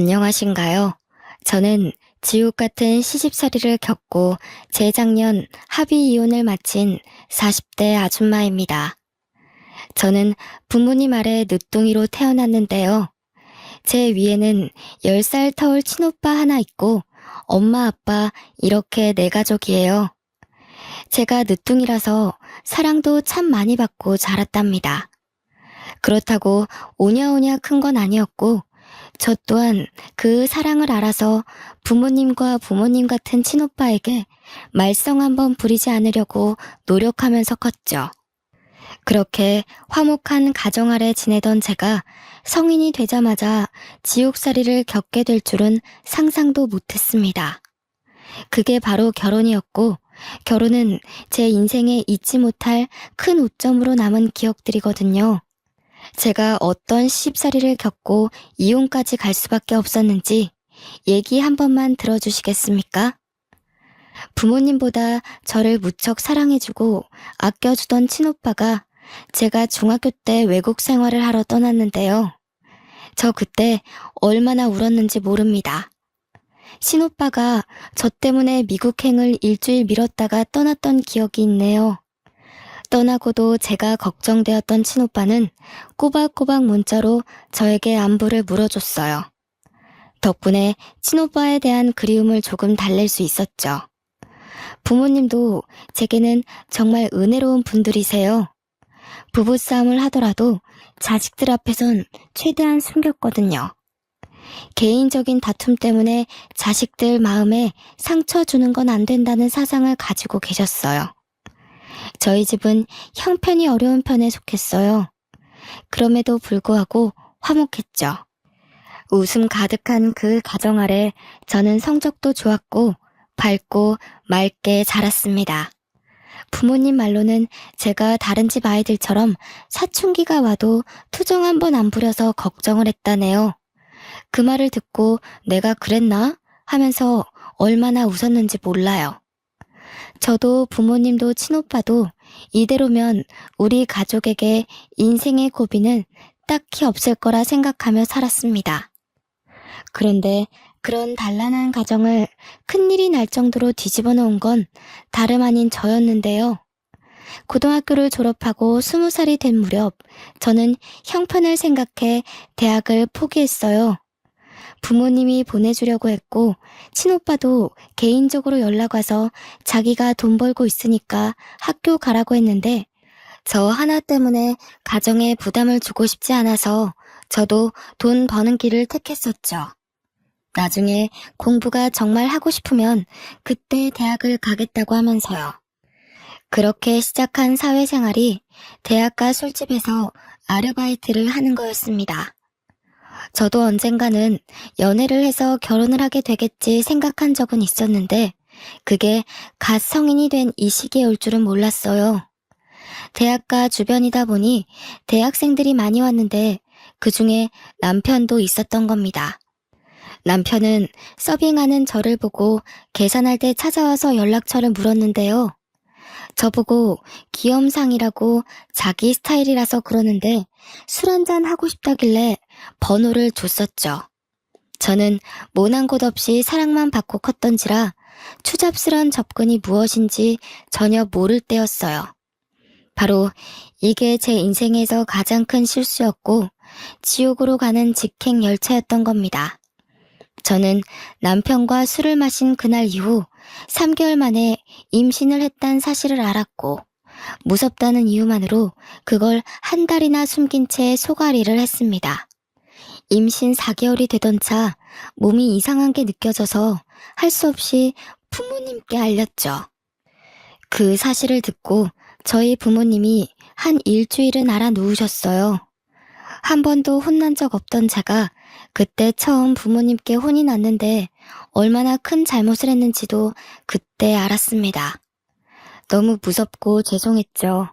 안녕하신가요? 저는 지옥 같은 시집살이를 겪고 재작년 합의 이혼을 마친 40대 아줌마입니다. 저는 부모님 아래 늦둥이로 태어났는데요. 제 위에는 10살 터울 친오빠 하나 있고 엄마 아빠 이렇게 네 가족이에요. 제가 늦둥이라서 사랑도 참 많이 받고 자랐답니다. 그렇다고 오냐오냐 큰 건 아니었고 저 또한 그 사랑을 알아서 부모님과 부모님 같은 친오빠에게 말썽 한번 부리지 않으려고 노력하면서 컸죠. 그렇게 화목한 가정 아래 지내던 제가 성인이 되자마자 지옥살이를 겪게 될 줄은 상상도 못했습니다. 그게 바로 결혼이었고, 결혼은 제 인생에 잊지 못할 큰 오점으로 남은 기억들이거든요. 제가 어떤 시집살이를 겪고 이혼까지 갈 수밖에 없었는지 얘기 한 번만 들어주시겠습니까? 부모님보다 저를 무척 사랑해주고 아껴주던 친오빠가 제가 중학교 때 외국 생활을 하러 떠났는데요. 저 그때 얼마나 울었는지 모릅니다. 친오빠가 저 때문에 미국행을 일주일 미뤘다가 떠났던 기억이 있네요. 떠나고도 제가 걱정되었던 친오빠는 꼬박꼬박 문자로 저에게 안부를 물어줬어요. 덕분에 친오빠에 대한 그리움을 조금 달랠 수 있었죠. 부모님도 제게는 정말 은혜로운 분들이세요. 부부싸움을 하더라도 자식들 앞에선 최대한 숨겼거든요. 개인적인 다툼 때문에 자식들 마음에 상처 주는 건 안 된다는 사상을 가지고 계셨어요. 저희 집은 형편이 어려운 편에 속했어요. 그럼에도 불구하고 화목했죠. 웃음 가득한 그 가정 아래 저는 성적도 좋았고 밝고 맑게 자랐습니다. 부모님 말로는 제가 다른 집 아이들처럼 사춘기가 와도 투정 한 번 안 부려서 걱정을 했다네요. 그 말을 듣고 내가 그랬나? 하면서 얼마나 웃었는지 몰라요. 저도 부모님도 친오빠도 이대로면 우리 가족에게 인생의 고비는 딱히 없을 거라 생각하며 살았습니다. 그런데 그런 단란한 가정을 큰일이 날 정도로 뒤집어 놓은 건 다름 아닌 저였는데요. 고등학교를 졸업하고 20살이 된 무렵 저는 형편을 생각해 대학을 포기했어요. 부모님이 보내주려고 했고 친오빠도 개인적으로 연락 와서 자기가 돈 벌고 있으니까 학교 가라고 했는데 저 하나 때문에 가정에 부담을 주고 싶지 않아서 저도 돈 버는 길을 택했었죠. 나중에 공부가 정말 하고 싶으면 그때 대학을 가겠다고 하면서요. 그렇게 시작한 사회생활이 대학가 술집에서 아르바이트를 하는 거였습니다. 저도 언젠가는 연애를 해서 결혼을 하게 되겠지 생각한 적은 있었는데 그게 갓 성인이 된 이 시기에 올 줄은 몰랐어요. 대학가 주변이다 보니 대학생들이 많이 왔는데 그중에 남편도 있었던 겁니다. 남편은 서빙하는 저를 보고 계산할 때 찾아와서 연락처를 물었는데요. 저보고 귀염상이라고 자기 스타일이라서 그러는데 술 한잔 하고 싶다길래 번호를 줬었죠. 저는 모난 곳 없이 사랑만 받고 컸던지라 추잡스런 접근이 무엇인지 전혀 모를 때였어요. 바로 이게 제 인생에서 가장 큰 실수였고 지옥으로 가는 직행 열차였던 겁니다. 저는 남편과 술을 마신 그날 이후 3개월 만에 임신을 했다는 사실을 알았고 무섭다는 이유만으로 그걸 한 달이나 숨긴 채 소가리를 했습니다. 임신 4개월이 되던 차 몸이 이상한 게 느껴져서 할 수 없이 부모님께 알렸죠. 그 사실을 듣고 저희 부모님이 한 일주일은 알아 누우셨어요. 한 번도 혼난 적 없던 제가 그때 처음 부모님께 혼이 났는데 얼마나 큰 잘못을 했는지도 그때 알았습니다. 너무 무섭고 죄송했죠.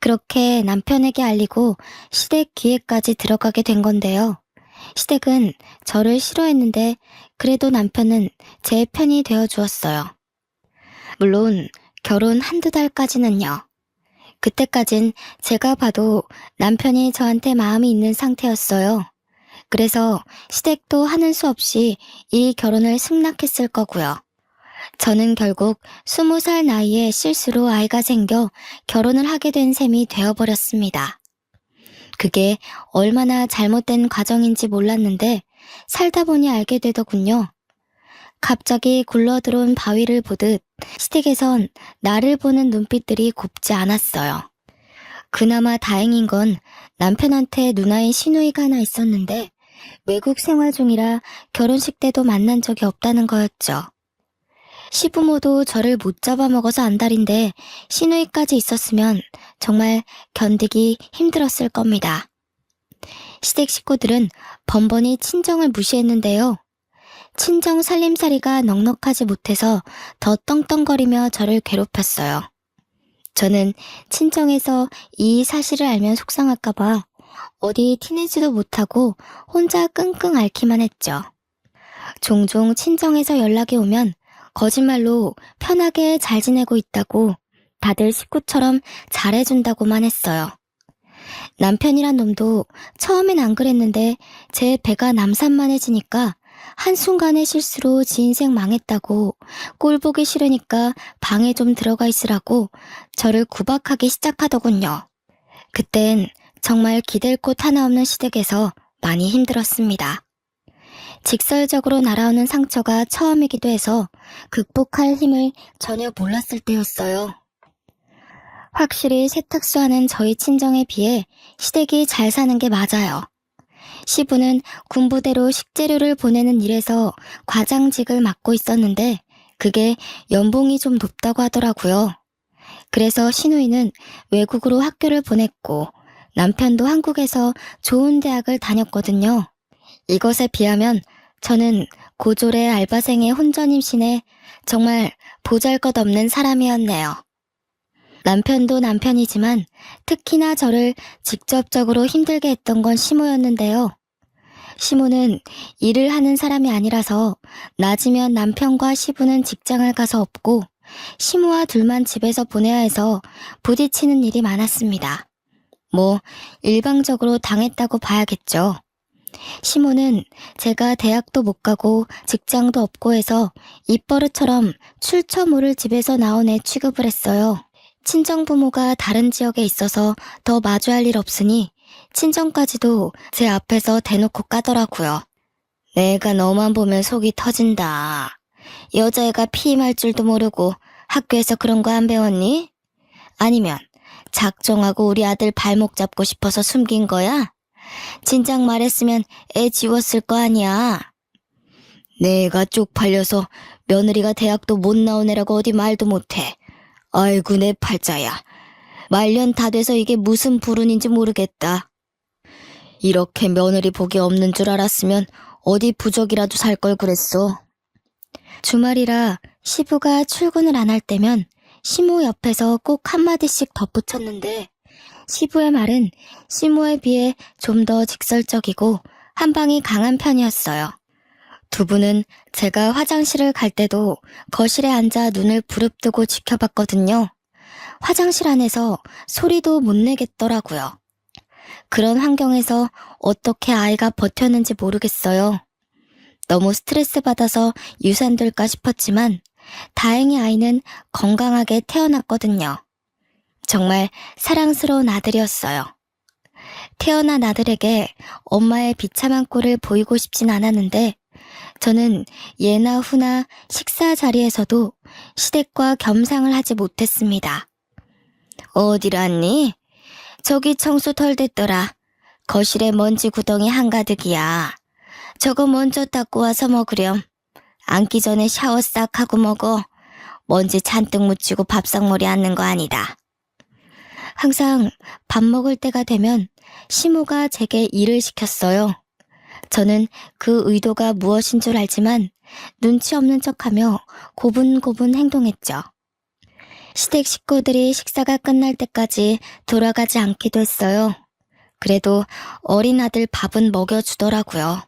그렇게 남편에게 알리고 시댁 기회까지 들어가게 된 건데요. 시댁은 저를 싫어했는데 그래도 남편은 제 편이 되어 주었어요. 물론 결혼 한두 달까지는요. 그때까진 제가 봐도 남편이 저한테 마음이 있는 상태였어요. 그래서 시댁도 하는 수 없이 이 결혼을 승낙했을 거고요. 저는 결국 20살 나이에 실수로 아이가 생겨 결혼을 하게 된 셈이 되어버렸습니다. 그게 얼마나 잘못된 과정인지 몰랐는데 살다 보니 알게 되더군요. 갑자기 굴러들어온 바위를 보듯 시댁에선 나를 보는 눈빛들이 곱지 않았어요. 그나마 다행인 건 남편한테 누나인 시누이가 하나 있었는데 외국 생활 중이라 결혼식 때도 만난 적이 없다는 거였죠. 시부모도 저를 못 잡아먹어서 안달인데 시누이까지 있었으면 정말 견디기 힘들었을 겁니다. 시댁 식구들은 번번이 친정을 무시했는데요. 친정 살림살이가 넉넉하지 못해서 더 떵떵거리며 저를 괴롭혔어요. 저는 친정에서 이 사실을 알면 속상할까봐 어디 티내지도 못하고 혼자 끙끙 앓기만 했죠. 종종 친정에서 연락이 오면 거짓말로 편하게 잘 지내고 있다고 다들 식구처럼 잘해준다고만 했어요. 남편이란 놈도 처음엔 안 그랬는데 제 배가 남산만해지니까 한순간의 실수로 지 인생 망했다고 꼴 보기 싫으니까 방에 좀 들어가 있으라고 저를 구박하기 시작하더군요. 그땐 정말 기댈 곳 하나 없는 시댁에서 많이 힘들었습니다. 직설적으로 날아오는 상처가 처음이기도 해서 극복할 힘을 전혀 몰랐을 때였어요. 확실히 세탁소하는 저희 친정에 비해 시댁이 잘 사는 게 맞아요. 시부는 군부대로 식재료를 보내는 일에서 과장직을 맡고 있었는데 그게 연봉이 좀 높다고 하더라고요. 그래서 시누이는 외국으로 학교를 보냈고 남편도 한국에서 좋은 대학을 다녔거든요. 이것에 비하면 저는 고졸의 알바생의 혼전 임신에 정말 보잘것없는 사람이었네요. 남편도 남편이지만 특히나 저를 직접적으로 힘들게 했던 건 시모였는데요. 시모는 일을 하는 사람이 아니라서 낮이면 남편과 시부는 직장을 가서 없고 시모와 둘만 집에서 보내야 해서 부딪히는 일이 많았습니다. 뭐 일방적으로 당했다고 봐야겠죠. 시모는 제가 대학도 못 가고 직장도 없고 해서 입버릇처럼 출처 모를 집에서 나온 애 취급을 했어요. 친정부모가 다른 지역에 있어서 더 마주할 일 없으니 친정까지도 제 앞에서 대놓고 까더라고요. 내가 너만 보면 속이 터진다. 여자애가 피임할 줄도 모르고 학교에서 그런 거 안 배웠니? 아니면 작정하고 우리 아들 발목 잡고 싶어서 숨긴 거야? 진작 말했으면 애 지웠을 거 아니야. 내가 쪽팔려서 며느리가 대학도 못 나온 애라고 어디 말도 못해. 아이고 내 팔자야. 말년 다 돼서 이게 무슨 불운인지 모르겠다. 이렇게 며느리 복이 없는 줄 알았으면 어디 부적이라도 살 걸 그랬어. 주말이라 시부가 출근을 안 할 때면 시모 옆에서 꼭 한마디씩 덧붙였는데 시부의 말은 시모에 비해 좀 더 직설적이고 한방이 강한 편이었어요. 두 분은 제가 화장실을 갈 때도 거실에 앉아 눈을 부릅뜨고 지켜봤거든요. 화장실 안에서 소리도 못 내겠더라고요. 그런 환경에서 어떻게 아이가 버텼는지 모르겠어요. 너무 스트레스 받아서 유산될까 싶었지만 다행히 아이는 건강하게 태어났거든요. 정말 사랑스러운 아들이었어요. 태어난 아들에게 엄마의 비참한 꼴을 보이고 싶진 않았는데 저는 예나 후나 식사 자리에서도 시댁과 겸상을 하지 못했습니다. 어디를 왔니? 저기 청소 덜 됐더라. 거실에 먼지 구덩이 한가득이야. 저거 먼저 닦고 와서 먹으렴. 앉기 전에 샤워 싹 하고 먹어. 먼지 잔뜩 묻히고 밥상머리 앉는 거 아니다. 항상 밥 먹을 때가 되면 시모가 제게 일을 시켰어요. 저는 그 의도가 무엇인 줄 알지만 눈치 없는 척하며 고분고분 행동했죠. 시댁 식구들이 식사가 끝날 때까지 돌아가지 않기도 했어요. 그래도 어린 아들 밥은 먹여주더라고요.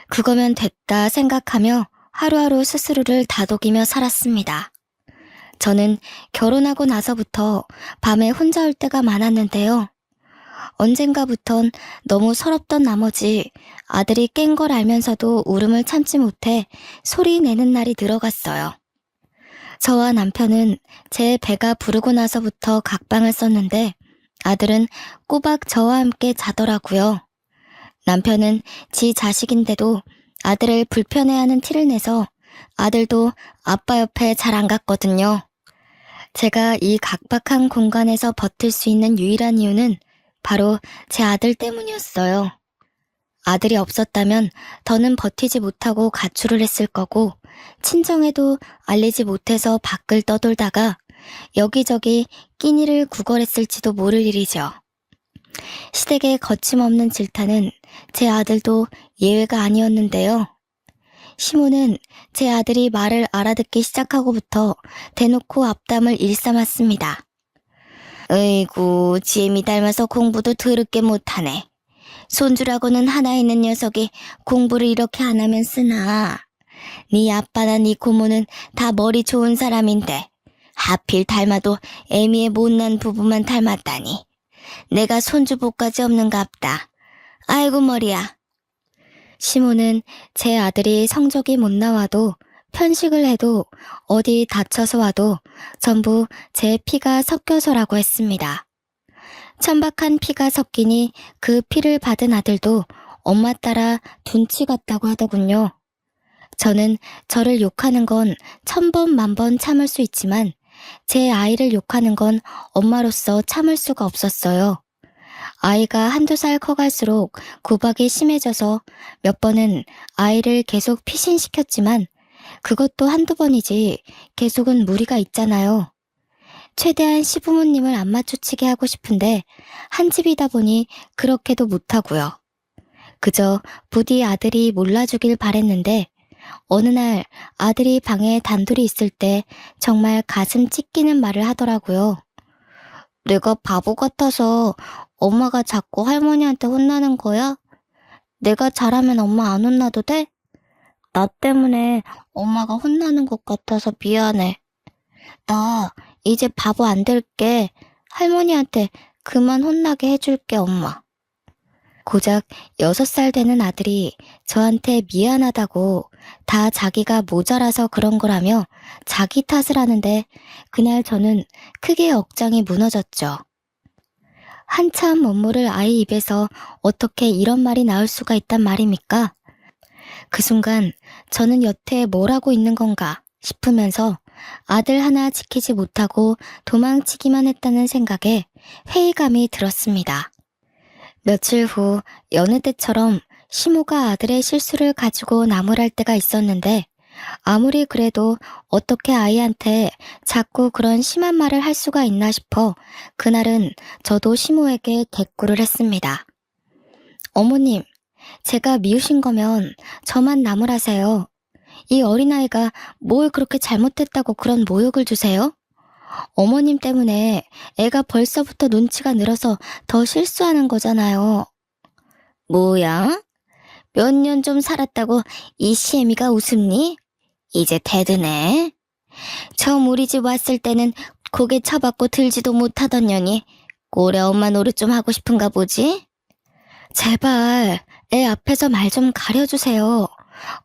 그거면 됐다 생각하며 하루하루 스스로를 다독이며 살았습니다. 저는 결혼하고 나서부터 밤에 혼자 올 때가 많았는데요. 언젠가부턴 너무 서럽던 나머지 아들이 깬 걸 알면서도 울음을 참지 못해 소리 내는 날이 늘어갔어요. 저와 남편은 제 배가 부르고 나서부터 각방을 썼는데 아들은 꼬박 저와 함께 자더라고요. 남편은 지 자식인데도 아들을 불편해하는 티를 내서 아들도 아빠 옆에 잘 안 갔거든요. 제가 이 각박한 공간에서 버틸 수 있는 유일한 이유는 바로 제 아들 때문이었어요. 아들이 없었다면 더는 버티지 못하고 가출을 했을 거고 친정에도 알리지 못해서 밖을 떠돌다가 여기저기 끼니를 구걸했을지도 모를 일이죠. 시댁의 거침없는 질타는 제 아들도 예외가 아니었는데요. 시모는 제 아들이 말을 알아듣기 시작하고부터 대놓고 앞담을 일삼았습니다. 으이구, 지엠이 닮아서 공부도 더럽게 못하네. 손주라고는 하나 있는 녀석이 공부를 이렇게 안 하면 쓰나. 네 아빠나 네 고모는 다 머리 좋은 사람인데 하필 닮아도 애미의 못난 부부만 닮았다니. 내가 손주복까지 없는갑다. 아이고 머리야. 시모는 제 아들이 성적이 못 나와도 편식을 해도 어디 다쳐서 와도 전부 제 피가 섞여서라고 했습니다. 천박한 피가 섞이니 그 피를 받은 아들도 엄마 따라 둔치 같다고 하더군요. 저는 저를 욕하는 건 1000번 만번 참을 수 있지만 제 아이를 욕하는 건 엄마로서 참을 수가 없었어요. 아이가 한두 살 커갈수록 구박이 심해져서 몇 번은 아이를 계속 피신시켰지만 그것도 한두 번이지 계속은 무리가 있잖아요. 최대한 시부모님을 안 맞추치게 하고 싶은데 한 집이다 보니 그렇게도 못하고요. 그저 부디 아들이 몰라주길 바랬는데 어느 날 아들이 방에 단둘이 있을 때 정말 가슴 찢기는 말을 하더라고요. 내가 바보 같아서 엄마가 자꾸 할머니한테 혼나는 거야? 내가 잘하면 엄마 안 혼나도 돼? 나 때문에 엄마가 혼나는 것 같아서 미안해. 나 이제 바보 안 될게. 할머니한테 그만 혼나게 해줄게, 엄마. 고작 6살 되는 아들이 저한테 미안하다고 다 자기가 모자라서 그런 거라며 자기 탓을 하는데 그날 저는 크게 억장이 무너졌죠. 한참 못 모를 아이 입에서 어떻게 이런 말이 나올 수가 있단 말입니까? 그 순간 저는 여태 뭘 하고 있는 건가 싶으면서 아들 하나 지키지 못하고 도망치기만 했다는 생각에 회의감이 들었습니다. 며칠 후 여느 때처럼 시모가 아들의 실수를 가지고 나무랄 때가 있었는데 아무리 그래도 어떻게 아이한테 자꾸 그런 심한 말을 할 수가 있나 싶어 그날은 저도 시모에게 대꾸를 했습니다. 어머님, 제가 미우신 거면 저만 나무라세요. 이 어린아이가 뭘 그렇게 잘못했다고 그런 모욕을 주세요? 어머님 때문에 애가 벌써부터 눈치가 늘어서 더 실수하는 거잖아요. 뭐야? 몇 년 좀 살았다고 이 시애미가 웃음니? 이제 대드네. 처음 우리 집 왔을 때는 고개 쳐받고 들지도 못하던 년이 꼴에 엄마 노릇 좀 하고 싶은가 보지? 제발 애 앞에서 말 좀 가려주세요.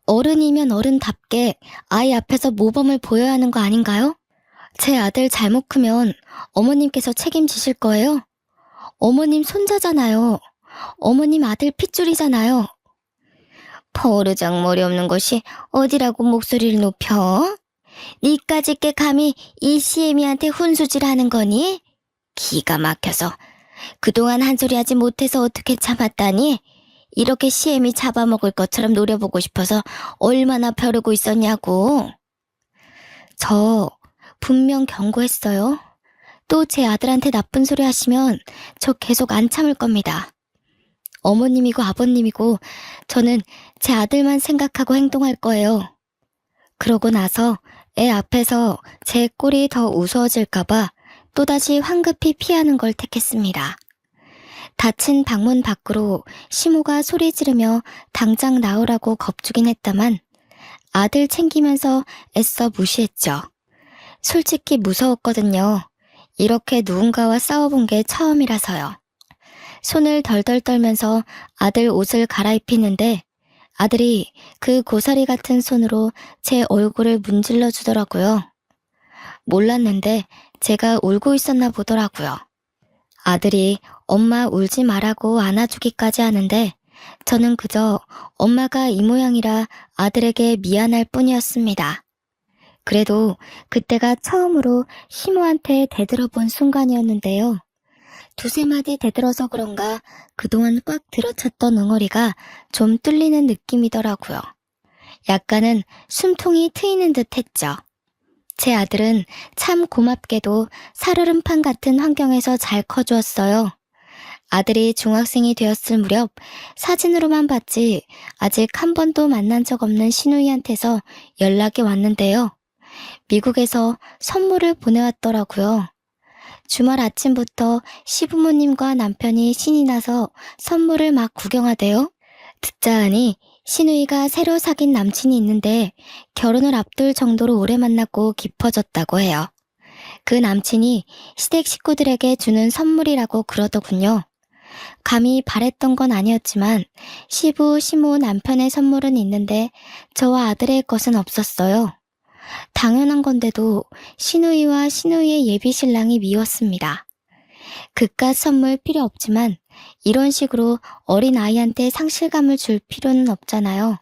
어른이면 어른답게 아이 앞에서 모범을 보여야 하는 거 아닌가요? 제 아들 잘못 크면 어머님께서 책임지실 거예요? 어머님 손자잖아요. 어머님 아들 핏줄이잖아요. 포르장머리 없는 것이 어디라고 목소리를 높여? 니까짓 게 감히 이 시애미한테 훈수질하는 거니? 기가 막혀서 그동안 한 소리 하지 못해서 어떻게 참았다니? 이렇게 시애미 잡아먹을 것처럼 노려보고 싶어서 얼마나 벼르고 있었냐고. 저 분명 경고했어요. 또 제 아들한테 나쁜 소리 하시면 저 계속 안 참을 겁니다. 어머님이고 아버님이고 저는 제 아들만 생각하고 행동할 거예요. 그러고 나서 애 앞에서 제 꼴이 더 우스워질까봐 또다시 황급히 피하는 걸 택했습니다. 닫힌 방문 밖으로 시모가 소리 지르며 당장 나오라고 겁주긴 했다만 아들 챙기면서 애써 무시했죠. 솔직히 무서웠거든요. 이렇게 누군가와 싸워본 게 처음이라서요. 손을 덜덜 떨면서 아들 옷을 갈아입히는데 아들이 그 고사리 같은 손으로 제 얼굴을 문질러 주더라고요. 몰랐는데 제가 울고 있었나 보더라고요. 아들이 엄마 울지 말라고 안아주기까지 하는데 저는 그저 엄마가 이 모양이라 아들에게 미안할 뿐이었습니다. 그래도 그때가 처음으로 시모한테 대들어본 순간이었는데요. 두세 마디 대들어서 그런가 그동안 꽉 들어찼던 응어리가 좀 뚫리는 느낌이더라고요. 약간은 숨통이 트이는 듯 했죠. 제 아들은 참 고맙게도 살얼음판 같은 환경에서 잘 커주었어요. 아들이 중학생이 되었을 무렵 사진으로만 봤지 아직 한 번도 만난 적 없는 시누이한테서 연락이 왔는데요. 미국에서 선물을 보내왔더라고요. 주말 아침부터 시부모님과 남편이 신이 나서 선물을 막 구경하대요. 듣자 하니 시누이가 새로 사귄 남친이 있는데 결혼을 앞둘 정도로 오래 만났고 깊어졌다고 해요. 그 남친이 시댁 식구들에게 주는 선물이라고 그러더군요. 감히 바랬던 건 아니었지만 시부, 시모 남편의 선물은 있는데 저와 아들의 것은 없었어요. 당연한 건데도 시누이와 시누이의 예비 신랑이 미웠습니다. 그깟 선물 필요 없지만 이런 식으로 어린 아이한테 상실감을 줄 필요는 없잖아요.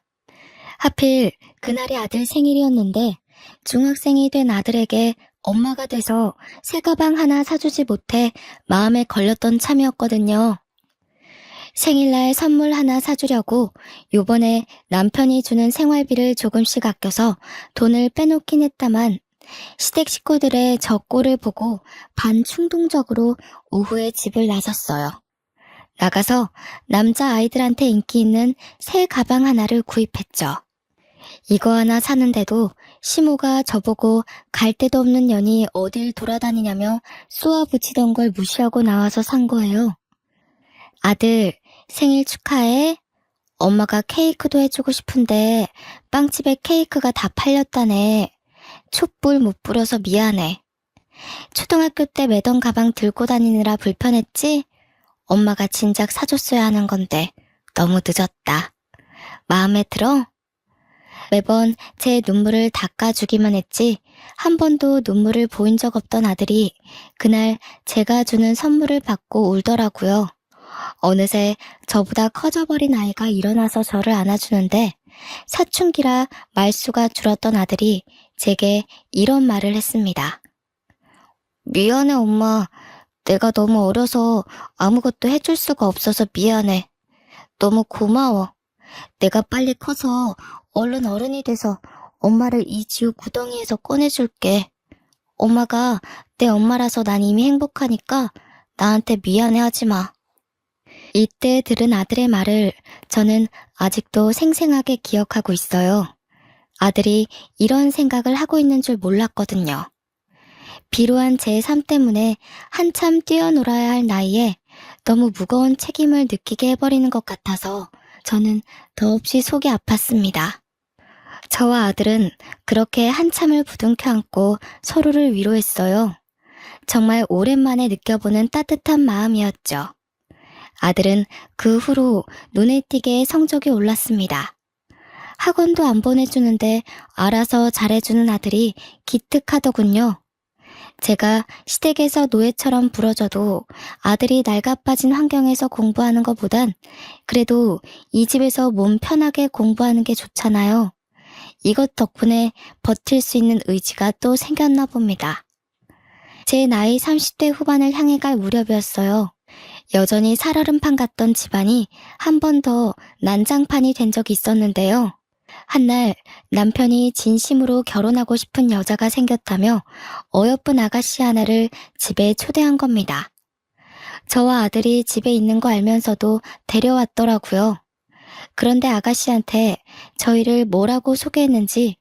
하필 그날이 아들 생일이었는데 중학생이 된 아들에게 엄마가 돼서 새 가방 하나 사주지 못해 마음에 걸렸던 참이었거든요. 생일날 선물 하나 사주려고 요번에 남편이 주는 생활비를 조금씩 아껴서 돈을 빼놓긴 했다만 시댁 식구들의 저 꼴을 보고 반충동적으로 오후에 집을 나섰어요. 나가서 남자 아이들한테 인기 있는 새 가방 하나를 구입했죠. 이거 하나 사는데도 시모가 저보고 갈 데도 없는 년이 어딜 돌아다니냐며 쏘아붙이던 걸 무시하고 나와서 산 거예요. 아들, 생일 축하해. 엄마가 케이크도 해주고 싶은데 빵집에 케이크가 다 팔렸다네. 촛불 못 불어서 미안해. 초등학교 때 매던 가방 들고 다니느라 불편했지? 엄마가 진작 사줬어야 하는 건데 너무 늦었다. 마음에 들어? 매번 제 눈물을 닦아주기만 했지 한 번도 눈물을 보인 적 없던 아들이 그날 제가 주는 선물을 받고 울더라고요. 어느새 저보다 커져버린 아이가 일어나서 저를 안아주는데 사춘기라 말수가 줄었던 아들이 제게 이런 말을 했습니다. 미안해 엄마. 내가 너무 어려서 아무것도 해줄 수가 없어서 미안해. 너무 고마워. 내가 빨리 커서 얼른 어른이 돼서 엄마를 이 지옥 구덩이에서 꺼내줄게. 엄마가 내 엄마라서 난 이미 행복하니까 나한테 미안해하지 마. 이때 들은 아들의 말을 저는 아직도 생생하게 기억하고 있어요. 아들이 이런 생각을 하고 있는 줄 몰랐거든요. 비로한 제 삶 때문에 한참 뛰어놀아야 할 나이에 너무 무거운 책임을 느끼게 해버리는 것 같아서 저는 더없이 속이 아팠습니다. 저와 아들은 그렇게 한참을 부둥켜 안고 서로를 위로했어요. 정말 오랜만에 느껴보는 따뜻한 마음이었죠. 아들은 그 후로 눈에 띄게 성적이 올랐습니다. 학원도 안 보내주는데 알아서 잘해주는 아들이 기특하더군요. 제가 시댁에서 노예처럼 부러져도 아들이 낡아빠진 환경에서 공부하는 것보단 그래도 이 집에서 몸 편하게 공부하는 게 좋잖아요. 이것 덕분에 버틸 수 있는 의지가 또 생겼나 봅니다. 제 나이 30대 후반을 향해 갈 무렵이었어요. 여전히 살얼음판 같던 집안이 한 번 더 난장판이 된 적이 있었는데요. 한날 남편이 진심으로 결혼하고 싶은 여자가 생겼다며 어여쁜 아가씨 하나를 집에 초대한 겁니다. 저와 아들이 집에 있는 거 알면서도 데려왔더라고요. 그런데 아가씨한테 저희를 뭐라고 소개했는지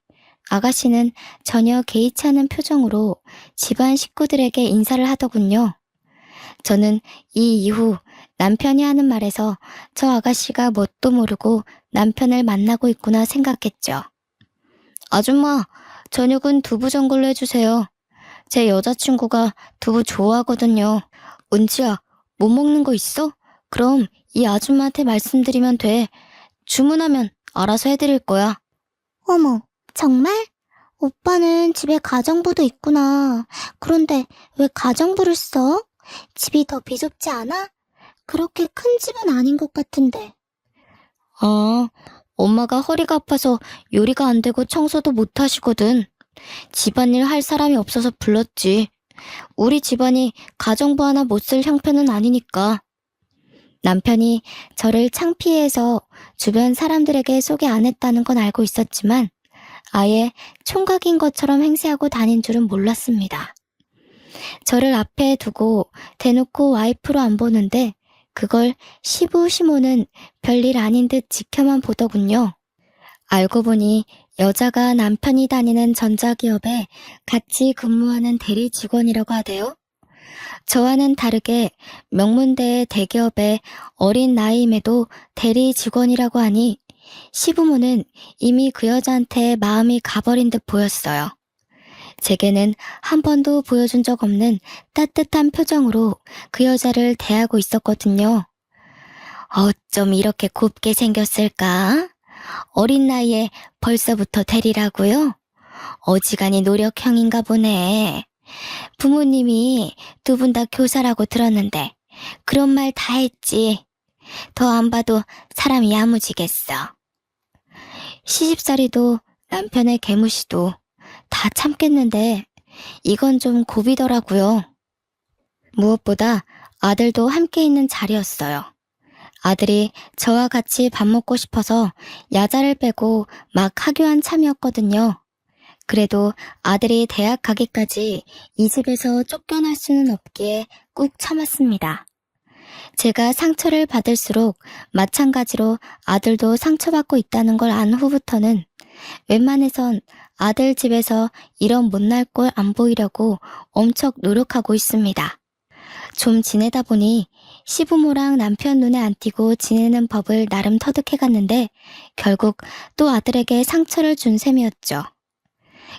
아가씨는 전혀 개의치 않은 표정으로 집안 식구들에게 인사를 하더군요. 저는 이 이후 남편이 하는 말에서 저 아가씨가 뭣도 모르고 남편을 만나고 있구나 생각했죠. 아줌마, 저녁은 두부 전골로 해주세요. 제 여자친구가 두부 좋아하거든요. 은지야, 못 먹는 거 있어? 그럼 이 아줌마한테 말씀드리면 돼. 주문하면 알아서 해드릴 거야. 어머, 정말? 오빠는 집에 가정부도 있구나. 그런데 왜 가정부를 써? 집이 더 비좁지 않아? 그렇게 큰 집은 아닌 것 같은데. 아, 엄마가 허리가 아파서 요리가 안 되고 청소도 못 하시거든. 집안일 할 사람이 없어서 불렀지. 우리 집안이 가정부 하나 못 쓸 형편은 아니니까. 남편이 저를 창피해서 주변 사람들에게 소개 안 했다는 건 알고 있었지만 아예 총각인 것처럼 행세하고 다닌 줄은 몰랐습니다. 저를 앞에 두고 대놓고 와이프로 안 보는데 그걸 시부 시모는 별일 아닌 듯 지켜만 보더군요. 알고 보니 여자가 남편이 다니는 전자기업에 같이 근무하는 대리 직원이라고 하대요. 저와는 다르게 명문대의 대기업의 어린 나이임에도 대리 직원이라고 하니 시부모는 이미 그 여자한테 마음이 가버린 듯 보였어요. 제게는 한 번도 보여준 적 없는 따뜻한 표정으로 그 여자를 대하고 있었거든요. 어쩜 이렇게 곱게 생겼을까? 어린 나이에 벌써부터 대리라고요? 어지간히 노력형인가 보네. 부모님이 두 분 다 교사라고 들었는데 그런 말 다 했지. 더 안 봐도 사람이 야무지겠어. 시집살이도 남편의 개무시도 다 참겠는데 이건 좀 고비더라고요. 무엇보다 아들도 함께 있는 자리였어요. 아들이 저와 같이 밥 먹고 싶어서 야자를 빼고 막 하교한 참이었거든요. 그래도 아들이 대학 가기까지 이 집에서 쫓겨날 수는 없기에 꾹 참았습니다. 제가 상처를 받을수록 마찬가지로 아들도 상처받고 있다는 걸 안 후부터는 웬만해선 아들 집에서 이런 못날 꼴 안 보이려고 엄청 노력하고 있습니다. 좀 지내다 보니 시부모랑 남편 눈에 안 띄고 지내는 법을 나름 터득해갔는데 결국 또 아들에게 상처를 준 셈이었죠.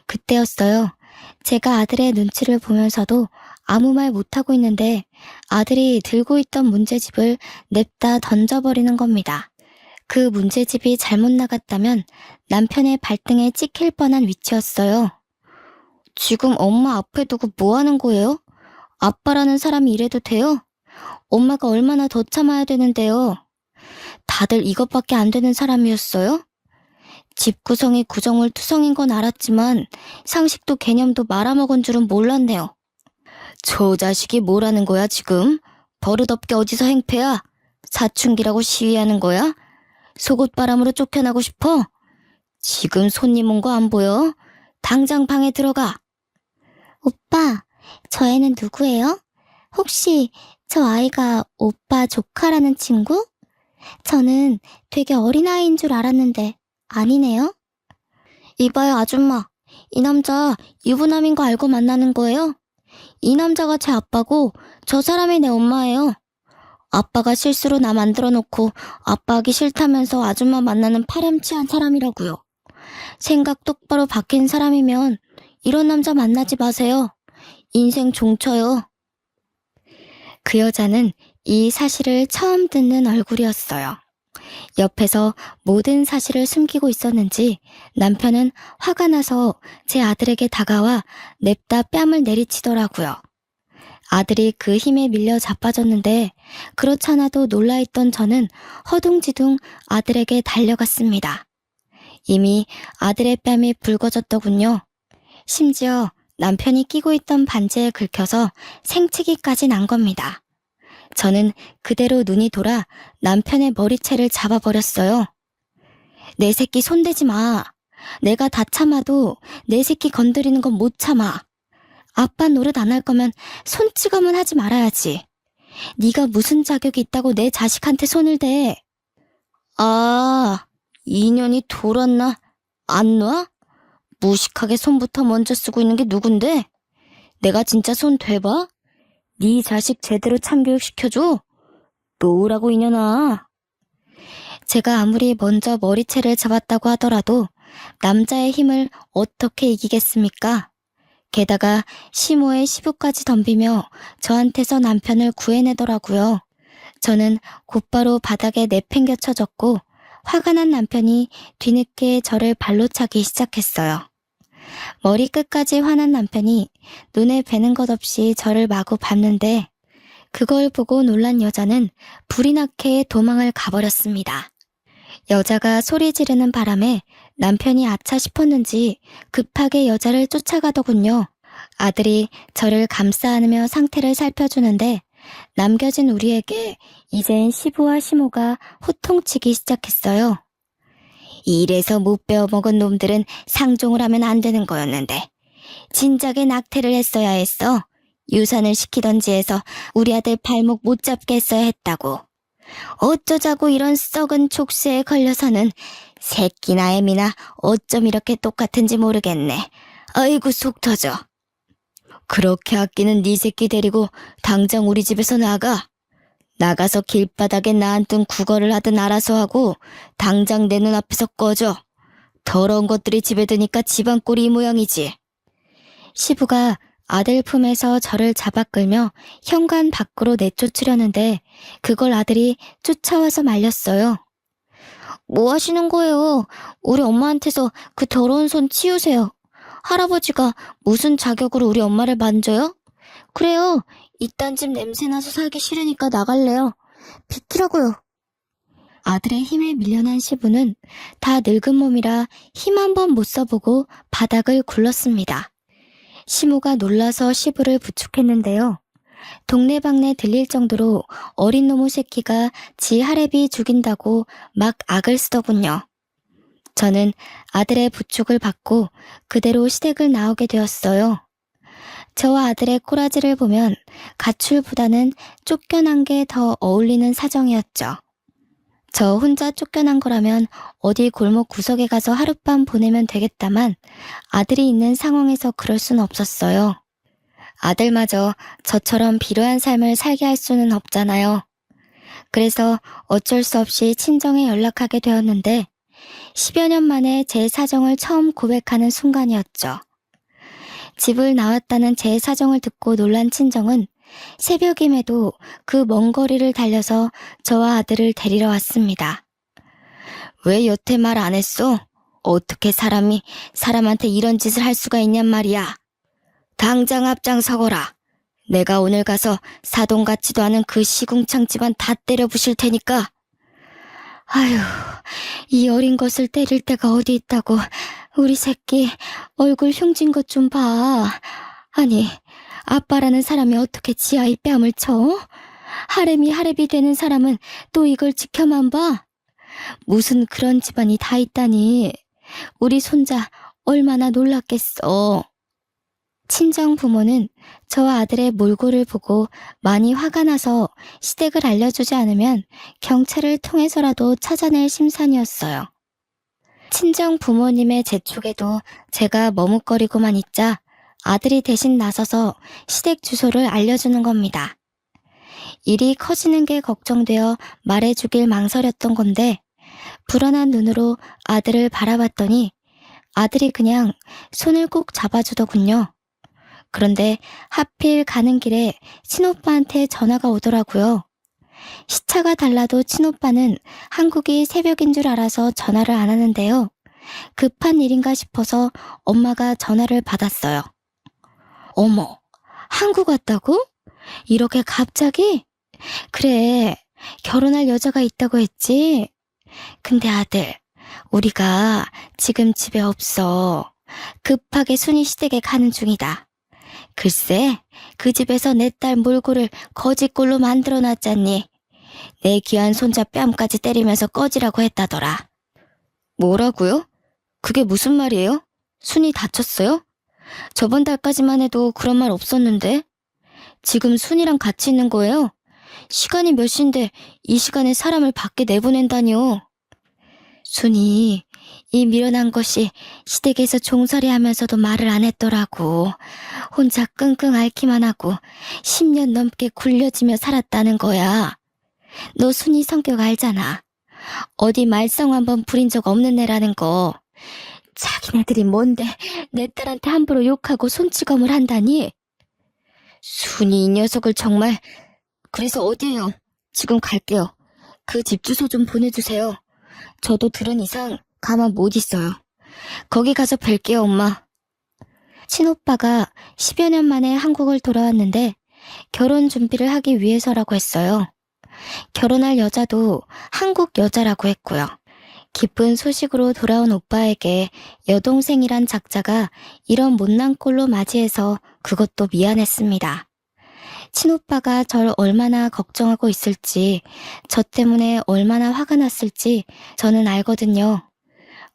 그때였어요. 제가 아들의 눈치를 보면서도 아무 말 못하고 있는데 아들이 들고 있던 문제집을 냅다 던져버리는 겁니다. 그 문제집이 잘못 나갔다면 남편의 발등에 찍힐 뻔한 위치였어요. 지금 엄마 앞에 두고 뭐 하는 거예요? 아빠라는 사람이 이래도 돼요? 엄마가 얼마나 더 참아야 되는데요. 다들 이것밖에 안 되는 사람이었어요? 집 구성이 구정물투성인 건 알았지만 상식도 개념도 말아먹은 줄은 몰랐네요. 저 자식이 뭐라는 거야 지금? 버릇없게 어디서 행패야? 사춘기라고 시위하는 거야? 속옷바람으로 쫓겨나고 싶어? 지금 손님 온 거 안 보여? 당장 방에 들어가. 오빠, 저 애는 누구예요? 혹시 저 아이가 오빠 조카라는 친구? 저는 되게 어린아이인 줄 알았는데 아니네요? 이봐요 아줌마. 이 남자 유부남인 거 알고 만나는 거예요? 이 남자가 제 아빠고 저 사람이 내 엄마예요. 아빠가 실수로 나 만들어 놓고 아빠 하기 싫다면서 아줌마 만나는 파렴치한 사람이라고요. 생각 똑바로 바뀐 사람이면 이런 남자 만나지 마세요. 인생 종쳐요. 그 여자는 이 사실을 처음 듣는 얼굴이었어요. 옆에서 모든 사실을 숨기고 있었는지 남편은 화가 나서 제 아들에게 다가와 냅다 뺨을 내리치더라고요. 아들이 그 힘에 밀려 자빠졌는데 그렇잖아도 놀라있던 저는 허둥지둥 아들에게 달려갔습니다. 이미 아들의 뺨이 붉어졌더군요. 심지어 남편이 끼고 있던 반지에 긁혀서 생치기까지 난 겁니다. 저는 그대로 눈이 돌아 남편의 머리채를 잡아버렸어요. 내 새끼 손대지 마. 내가 다 참아도 내 새끼 건드리는 건 못 참아. 아빠 노릇 안 할 거면 손찌검은 하지 말아야지. 네가 무슨 자격이 있다고 내 자식한테 손을 대. 아, 인연이 돌았나? 안 놔? 무식하게 손부터 먼저 쓰고 있는 게 누군데? 내가 진짜 손 대봐? 네 자식 제대로 참교육 시켜줘? 놓으라고 이년아. 제가 아무리 먼저 머리채를 잡았다고 하더라도 남자의 힘을 어떻게 이기겠습니까? 게다가 시모의 시부까지 덤비며 저한테서 남편을 구해내더라고요. 저는 곧바로 바닥에 내팽겨쳐졌고 화가 난 남편이 뒤늦게 저를 발로 차기 시작했어요. 머리끝까지 화난 남편이 눈에 뵈는 것 없이 저를 마구 밟는데 그걸 보고 놀란 여자는 불이 나게 도망을 가버렸습니다. 여자가 소리 지르는 바람에 남편이 아차 싶었는지 급하게 여자를 쫓아가더군요. 아들이 저를 감싸 안으며 상태를 살펴주는데 남겨진 우리에게 이젠 시부와 시모가 호통치기 시작했어요. 이래서 못 배워먹은 놈들은 상종을 하면 안 되는 거였는데 진작에 낙태를 했어야 했어. 유산을 시키던지 해서 우리 아들 발목 못 잡게 했어야 했다고. 어쩌자고 이런 썩은 족쇄에 걸려서는 새끼나 애미나 어쩜 이렇게 똑같은지 모르겠네. 아이고 속 터져. 그렇게 아끼는 네 새끼 데리고 당장 우리 집에서 나가. 나가서 길바닥에 나앉은 구걸을 하든 알아서 하고 당장 내 눈앞에서 꺼져. 더러운 것들이 집에 드니까 집안 꼴이 이 모양이지. 시부가 아들 품에서 저를 잡아 끌며 현관 밖으로 내쫓으려는데 그걸 아들이 쫓아와서 말렸어요. 뭐 하시는 거예요? 우리 엄마한테서 그 더러운 손 치우세요. 할아버지가 무슨 자격으로 우리 엄마를 만져요? 그래요. 이딴 집 냄새나서 살기 싫으니까 나갈래요. 비키라고요. 아들의 힘에 밀려난 시부는 다 늙은 몸이라 힘 한 번 못 써보고 바닥을 굴렀습니다. 시모가 놀라서 시부를 부축했는데요. 동네방네 들릴 정도로 어린 놈의 새끼가 지 할애비 죽인다고 막 악을 쓰더군요. 저는 아들의 부축을 받고 그대로 시댁을 나오게 되었어요. 저와 아들의 꼬라지를 보면 가출보다는 쫓겨난 게 더 어울리는 사정이었죠. 저 혼자 쫓겨난 거라면 어디 골목 구석에 가서 하룻밤 보내면 되겠다만 아들이 있는 상황에서 그럴 순 없었어요. 아들마저 저처럼 비루한 삶을 살게 할 수는 없잖아요. 그래서 어쩔 수 없이 친정에 연락하게 되었는데 10여 년 만에 제 사정을 처음 고백하는 순간이었죠. 집을 나왔다는 제 사정을 듣고 놀란 친정은 새벽임에도 그 먼 거리를 달려서 저와 아들을 데리러 왔습니다. 왜 여태 말 안 했어? 어떻게 사람이 사람한테 이런 짓을 할 수가 있냔 말이야. 당장 앞장서거라. 내가 오늘 가서 사돈 같지도 않은 그 시궁창 집안 다 때려 부실 테니까. 아휴, 이 어린 것을 때릴 데가 어디 있다고. 우리 새끼 얼굴 흉진 것 좀 봐. 아니, 아빠라는 사람이 어떻게 지 아이 뺨을 쳐? 하렘이 하렘이 되는 사람은 또 이걸 지켜만 봐. 무슨 그런 집안이 다 있다니. 우리 손자 얼마나 놀랐겠어. 친정 부모는 저와 아들의 몰골을 보고 많이 화가 나서 시댁을 알려주지 않으면 경찰을 통해서라도 찾아낼 심산이었어요. 친정 부모님의 재촉에도 제가 머뭇거리고만 있자 아들이 대신 나서서 시댁 주소를 알려주는 겁니다. 일이 커지는 게 걱정되어 말해주길 망설였던 건데 불안한 눈으로 아들을 바라봤더니 아들이 그냥 손을 꼭 잡아주더군요. 그런데 하필 가는 길에 친오빠한테 전화가 오더라고요. 시차가 달라도 친오빠는 한국이 새벽인 줄 알아서 전화를 안 하는데요. 급한 일인가 싶어서 엄마가 전화를 받았어요. 어머, 한국 왔다고? 이렇게 갑자기? 그래, 결혼할 여자가 있다고 했지? 근데 아들, 우리가 지금 집에 없어. 급하게 순이 시댁에 가는 중이다. 글쎄, 그 집에서 내 딸 몰골을 거지꼴로 만들어놨잖니. 내 귀한 손자 뺨까지 때리면서 꺼지라고 했다더라. 뭐라고요? 그게 무슨 말이에요? 순이 다쳤어요? 저번 달까지만 해도 그런 말 없었는데. 지금 순이랑 같이 있는 거예요? 시간이 몇 시인데 이 시간에 사람을 밖에 내보낸다니요. 순이 이 미련한 것이 시댁에서 종살이 하면서도 말을 안 했더라고. 혼자 끙끙 앓기만 하고 10년 넘게 굴려지며 살았다는 거야. 너 순이 성격 알잖아. 어디 말썽 한번 부린 적 없는 애라는 거. 자기네들이 뭔데 내 딸한테 함부로 욕하고 손찌검을 한다니? 순이 이 녀석을 정말. 그래서 어디에요? 지금 갈게요. 그 집 주소 좀 보내주세요. 저도 들은 이상 가만 못 있어요. 거기 가서 뵐게요, 엄마. 친오빠가 10여 년 만에 한국을 돌아왔는데 결혼 준비를 하기 위해서라고 했어요. 결혼할 여자도 한국 여자라고 했고요. 기쁜 소식으로 돌아온 오빠에게 여동생이란 작자가 이런 못난 꼴로 맞이해서 그것도 미안했습니다. 친오빠가 절 얼마나 걱정하고 있을지, 저 때문에 얼마나 화가 났을지 저는 알거든요.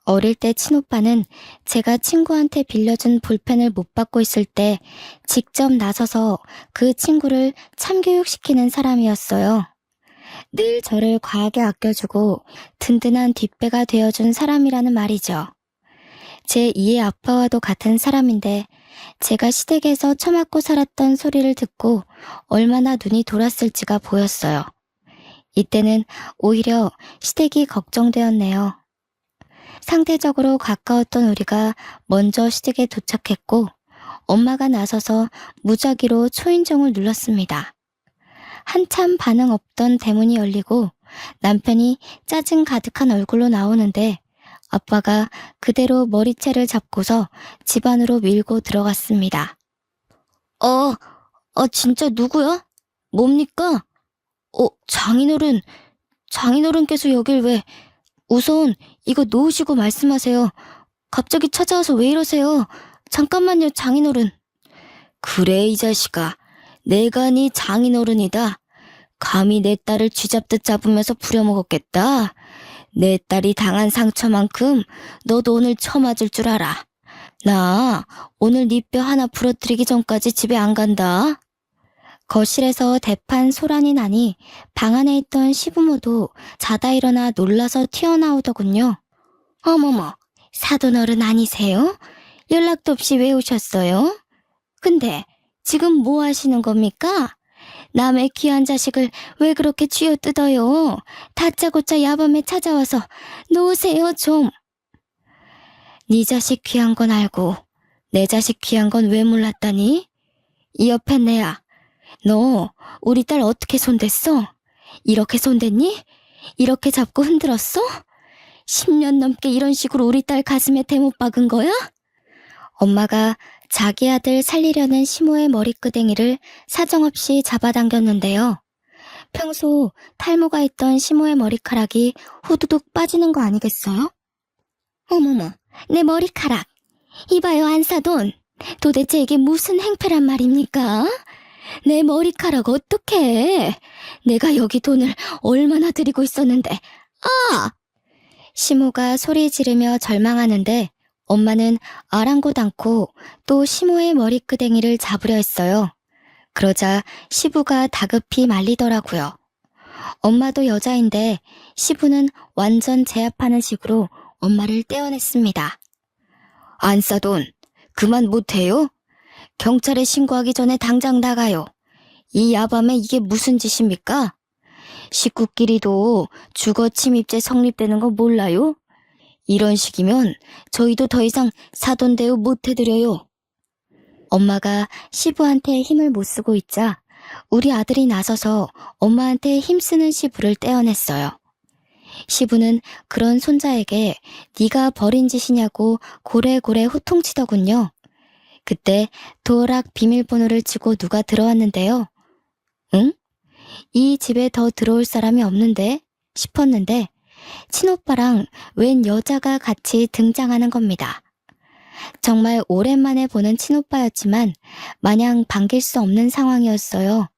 어릴 때 친오빠는 제가 친구한테 빌려준 볼펜을 못 받고 있을 때 직접 나서서 그 친구를 참교육시키는 사람이었어요. 늘 저를 과하게 아껴주고 든든한 뒷배가 되어준 사람이라는 말이죠. 제 2의 아빠와도 같은 사람인데 제가 시댁에서 처맞고 살았던 소리를 듣고 얼마나 눈이 돌았을지가 보였어요. 이때는 오히려 시댁이 걱정되었네요. 상대적으로 가까웠던 우리가 먼저 시댁에 도착했고 엄마가 나서서 무작위로 초인종을 눌렀습니다. 한참 반응 없던 대문이 열리고 남편이 짜증 가득한 얼굴로 나오는데 아빠가 그대로 머리채를 잡고서 집 안으로 밀고 들어갔습니다. 진짜 누구야? 뭡니까? 장인어른께서 여길 왜... 우선 이거 놓으시고 말씀하세요. 갑자기 찾아와서 왜 이러세요? 잠깐만요, 장인어른. 그래, 이 자식아. 내가 네 장인어른이다. 감히 내 딸을 쥐잡듯 잡으면서 부려먹었겠다. 내 딸이 당한 상처만큼 너도 오늘 처맞을 줄 알아. 나 오늘 네 뼈 하나 부러뜨리기 전까지 집에 안 간다. 거실에서 대판 소란이 나니 방 안에 있던 시부모도 자다 일어나 놀라서 튀어나오더군요. 어머머, 사돈어른 아니세요? 연락도 없이 왜 오셨어요? 근데 지금 뭐 하시는 겁니까? 남의 귀한 자식을 왜 그렇게 쥐어뜯어요? 다짜고짜 야밤에 찾아와서 놓으세요 좀. 네 자식 귀한 건 알고 내 자식 귀한 건 왜 몰랐다니? 이 옆에 내야. 너 우리 딸 어떻게 손댔어? 이렇게 손댔니? 이렇게 잡고 흔들었어? 10년 넘게 이런 식으로 우리 딸 가슴에 대못 박은 거야? 엄마가 자기 아들 살리려는 시모의 머리끄댕이를 사정없이 잡아당겼는데요. 평소 탈모가 있던 시모의 머리카락이 후두둑 빠지는 거 아니겠어요? 어머머, 내 머리카락. 이봐요, 안사돈. 도대체 이게 무슨 행패란 말입니까? 내 머리카락 어떡해? 내가 여기 돈을 얼마나 들이고 있었는데. 아! 시모가 소리 지르며 절망하는데 엄마는 아랑곳 않고 또 시모의 머리끄댕이를 잡으려 했어요. 그러자 시부가 다급히 말리더라고요. 엄마도 여자인데 시부는 완전 제압하는 식으로 엄마를 떼어냈습니다. 안사돈, 그만 못해요? 경찰에 신고하기 전에 당장 나가요. 이 야밤에 이게 무슨 짓입니까? 식구끼리도 주거 침입죄 성립되는 거 몰라요? 이런 식이면 저희도 더 이상 사돈 대우 못 해드려요. 엄마가 시부한테 힘을 못 쓰고 있자 우리 아들이 나서서 엄마한테 힘쓰는 시부를 떼어냈어요. 시부는 그런 손자에게 네가 벌인 짓이냐고 고래고래 호통치더군요. 그때 도어락 비밀번호를 치고 누가 들어왔는데요. 응? 이 집에 더 들어올 사람이 없는데 싶었는데 친오빠랑 웬 여자가 같이 등장하는 겁니다. 정말 오랜만에 보는 친오빠였지만 마냥 반길 수 없는 상황이었어요.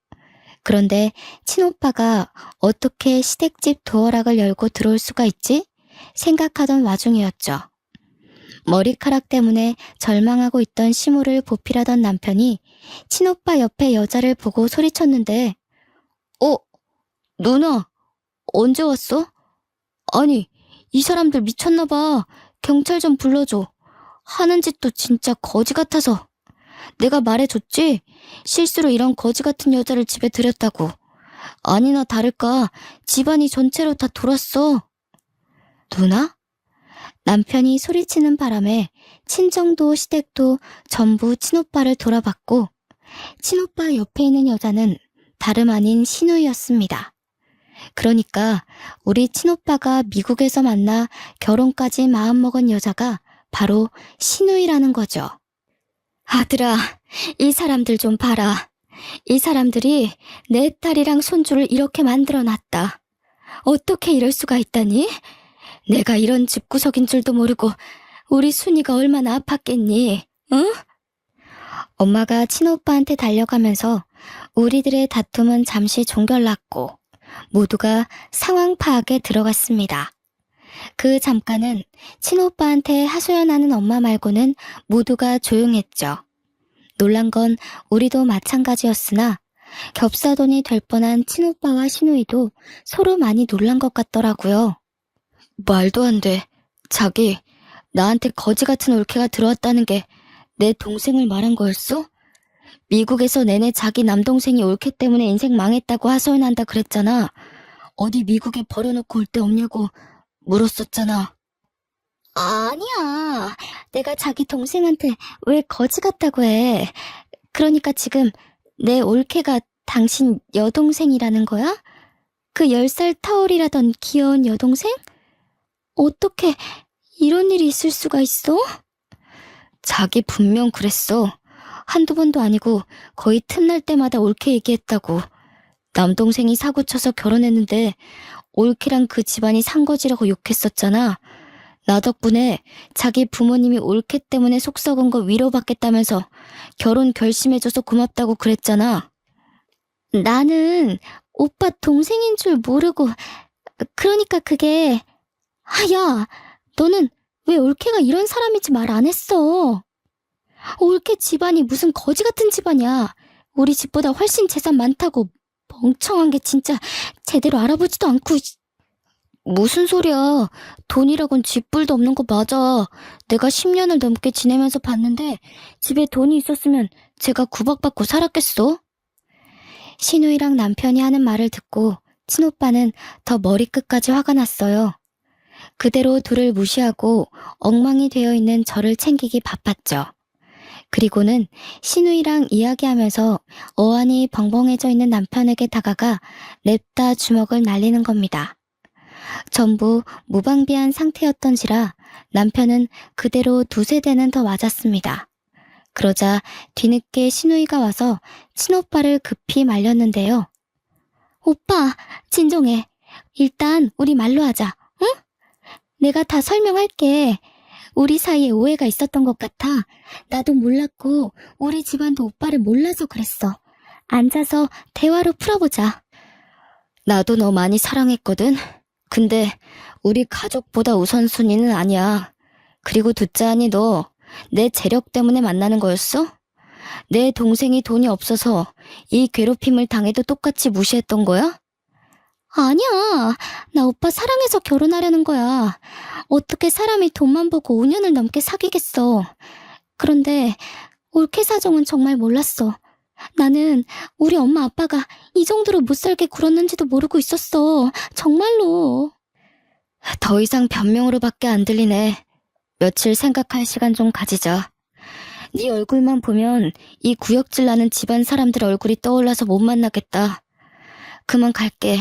그런데 친오빠가 어떻게 시댁집 도어락을 열고 들어올 수가 있지? 생각하던 와중이었죠. 머리카락 때문에 절망하고 있던 시모를 보필하던 남편이 친오빠 옆에 여자를 보고 소리쳤는데 누나, 언제 왔어? 아니, 이 사람들 미쳤나봐. 경찰 좀 불러줘. 하는 짓도 진짜 거지 같아서. 내가 말해줬지? 실수로 이런 거지 같은 여자를 집에 들였다고. 아니나 다를까 집안이 전체로 다 돌았어. 누나? 남편이 소리치는 바람에 친정도 시댁도 전부 친오빠를 돌아봤고 친오빠 옆에 있는 여자는 다름 아닌 신우이였습니다. 그러니까 우리 친오빠가 미국에서 만나 결혼까지 마음먹은 여자가 바로 신우이라는 거죠. 아들아, 이 사람들 좀 봐라. 이 사람들이 내 딸이랑 손주를 이렇게 만들어놨다. 어떻게 이럴 수가 있다니? 내가 이런 집구석인 줄도 모르고 우리 순이가 얼마나 아팠겠니? 응? 엄마가 친오빠한테 달려가면서 우리들의 다툼은 잠시 종결났고 모두가 상황 파악에 들어갔습니다. 그 잠깐은 친오빠한테 하소연하는 엄마 말고는 모두가 조용했죠. 놀란 건 우리도 마찬가지였으나 겹사돈이 될 뻔한 친오빠와 신우이도 서로 많이 놀란 것 같더라고요. 말도 안 돼. 자기, 나한테 거지 같은 올케가 들어왔다는 게 내 동생을 말한 거였어? 미국에서 내내 자기 남동생이 올케 때문에 인생 망했다고 하소연한다 그랬잖아. 어디 미국에 버려놓고 올 데 없냐고 물었었잖아. 아니야. 내가 자기 동생한테 왜 거지 같다고 해. 그러니까 지금 내 올케가 당신 여동생이라는 거야? 그 10살 터울이라던 귀여운 여동생? 어떻게 이런 일이 있을 수가 있어? 자기 분명 그랬어. 한두 번도 아니고 거의 틈날 때마다 올케 얘기했다고. 남동생이 사고쳐서 결혼했는데 올케랑 그 집안이 산거지라고 욕했었잖아. 나 덕분에 자기 부모님이 올케 때문에 속 썩은 거 위로받겠다면서 결혼 결심해줘서 고맙다고 그랬잖아. 나는 오빠 동생인 줄 모르고, 그러니까 그게, 야, 너는 왜 올케가 이런 사람인지 말 안 했어? 올케 집안이 무슨 거지 같은 집안이야. 우리 집보다 훨씬 재산 많다고. 멍청한 게 진짜 제대로 알아보지도 않고. 무슨 소리야. 돈이라곤 쥐뿔도 없는 거 맞아. 내가 10년을 넘게 지내면서 봤는데 집에 돈이 있었으면 제가 구박받고 살았겠어? 신우이랑 남편이 하는 말을 듣고 친오빠는 더 머리끝까지 화가 났어요. 그대로 둘을 무시하고 엉망이 되어 있는 저를 챙기기 바빴죠. 그리고는 신우이랑 이야기하면서 어안이 벙벙해져 있는 남편에게 다가가 냅다 주먹을 날리는 겁니다. 전부 무방비한 상태였던지라 남편은 그대로 두세 대는 더 맞았습니다. 그러자 뒤늦게 신우이가 와서 친오빠를 급히 말렸는데요. 오빠, 진정해. 일단 우리 말로 하자, 응? 내가 다 설명할게. 우리 사이에 오해가 있었던 것 같아. 나도 몰랐고 우리 집안도 오빠를 몰라서 그랬어. 앉아서 대화로 풀어보자. 나도 너 많이 사랑했거든. 근데 우리 가족보다 우선순위는 아니야. 그리고 듣자하니 너 내 재력 때문에 만나는 거였어? 내 동생이 돈이 없어서 이 괴롭힘을 당해도 똑같이 무시했던 거야? 아니야. 나 오빠 사랑해서 결혼하려는 거야. 어떻게 사람이 돈만 보고 5년을 넘게 사귀겠어. 그런데 올케 사정은 정말 몰랐어. 나는 우리 엄마 아빠가 이 정도로 못 살게 굴었는지도 모르고 있었어. 정말로. 더 이상 변명으로밖에 안 들리네. 며칠 생각할 시간 좀 가지자. 네 얼굴만 보면 이 구역질 나는 집안 사람들 얼굴이 떠올라서 못 만나겠다. 그만 갈게.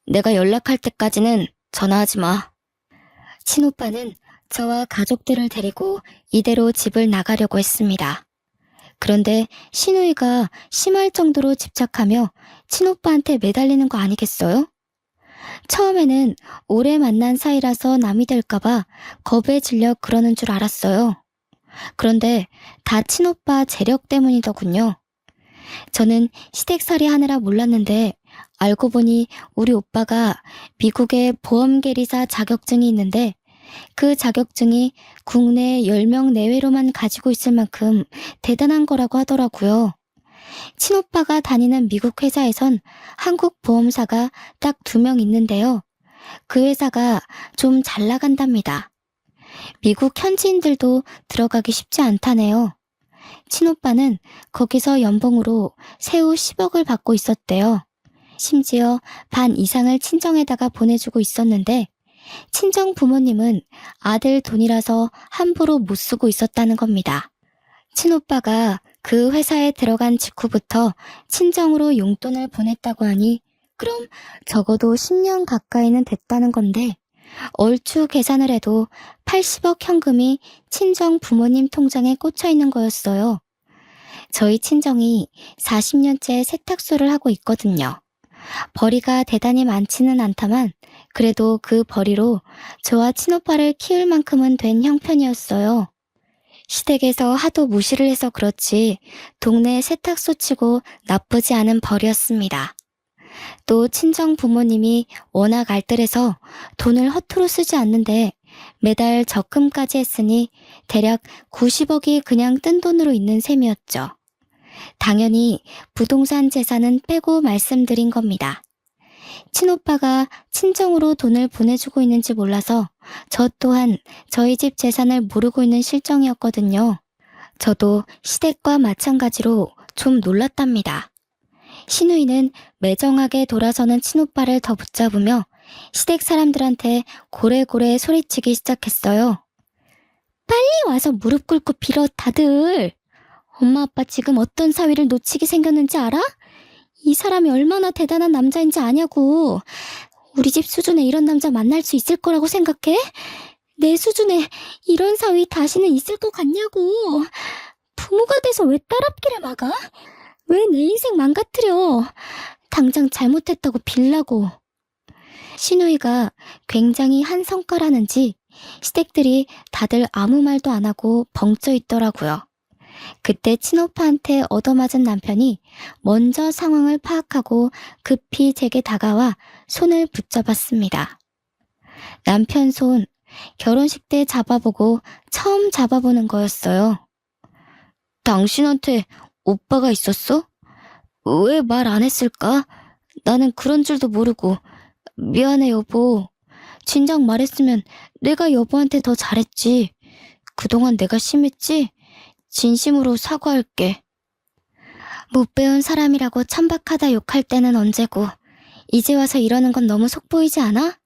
내가 연락할 때까지는 전화하지 마. 친오빠는 저와 가족들을 데리고 이대로 집을 나가려고 했습니다. 그런데 신우이가 심할 정도로 집착하며 친오빠한테 매달리는 거 아니겠어요? 처음에는 오래 만난 사이라서 남이 될까봐 겁에 질려 그러는 줄 알았어요. 그런데 다 친오빠 재력 때문이더군요. 저는 시댁살이 하느라 몰랐는데 알고 보니 우리 오빠가 미국에 보험계리사 자격증이 있는데 그 자격증이 국내 10명 내외로만 가지고 있을 만큼 대단한 거라고 하더라고요. 친오빠가 다니는 미국 회사에선 한국 보험사가 딱 2명 있는데요. 그 회사가 좀 잘 나간답니다. 미국 현지인들도 들어가기 쉽지 않다네요. 친오빠는 거기서 연봉으로 세후 10억을 받고 있었대요. 심지어 반 이상을 친정에다가 보내주고 있었는데 친정 부모님은 아들 돈이라서 함부로 못 쓰고 있었다는 겁니다. 친오빠가 그 회사에 들어간 직후부터 친정으로 용돈을 보냈다고 하니 그럼 적어도 10년 가까이는 됐다는 건데 얼추 계산을 해도 80억 현금이 친정 부모님 통장에 꽂혀 있는 거였어요. 저희 친정이 40년째 세탁소를 하고 있거든요. 벌이가 대단히 많지는 않다만 그래도 그 벌이로 저와 친오빠를 키울 만큼은 된 형편이었어요. 시댁에서 하도 무시를 해서 그렇지 동네 세탁소 치고 나쁘지 않은 벌이었습니다. 또 친정 부모님이 워낙 알뜰해서 돈을 허투루 쓰지 않는데 매달 적금까지 했으니 대략 90억이 그냥 뜬 돈으로 있는 셈이었죠. 당연히 부동산 재산은 빼고 말씀드린 겁니다. 친오빠가 친정으로 돈을 보내주고 있는지 몰라서 저 또한 저희 집 재산을 모르고 있는 실정이었거든요. 저도 시댁과 마찬가지로 좀 놀랐답니다. 신우이는 매정하게 돌아서는 친오빠를 더 붙잡으며 시댁 사람들한테 고래고래 소리치기 시작했어요. 빨리 와서 무릎 꿇고 빌어 다들. 엄마 아빠 지금 어떤 사위를 놓치게 생겼는지 알아? 이 사람이 얼마나 대단한 남자인지 아냐고. 우리 집 수준에 이런 남자 만날 수 있을 거라고 생각해? 내 수준에 이런 사위 다시는 있을 것 같냐고. 부모가 돼서 왜 딸 앞길을 막아? 왜 내 인생 망가뜨려? 당장 잘못했다고 빌라고. 신우이가 굉장히 한성가라는지 시댁들이 다들 아무 말도 안 하고 벙쪄 있더라고요. 그때 친오빠한테 얻어맞은 남편이 먼저 상황을 파악하고 급히 제게 다가와 손을 붙잡았습니다. 남편 손, 결혼식 때 잡아보고 처음 잡아보는 거였어요. 당신한테 오빠가 있었어? 왜 말 안 했을까? 나는 그런 줄도 모르고. 미안해 여보. 진작 말했으면 내가 여보한테 더 잘했지. 그동안 내가 심했지? 진심으로 사과할게. 못 배운 사람이라고 천박하다 욕할 때는 언제고 이제 와서 이러는 건 너무 속보이지 않아?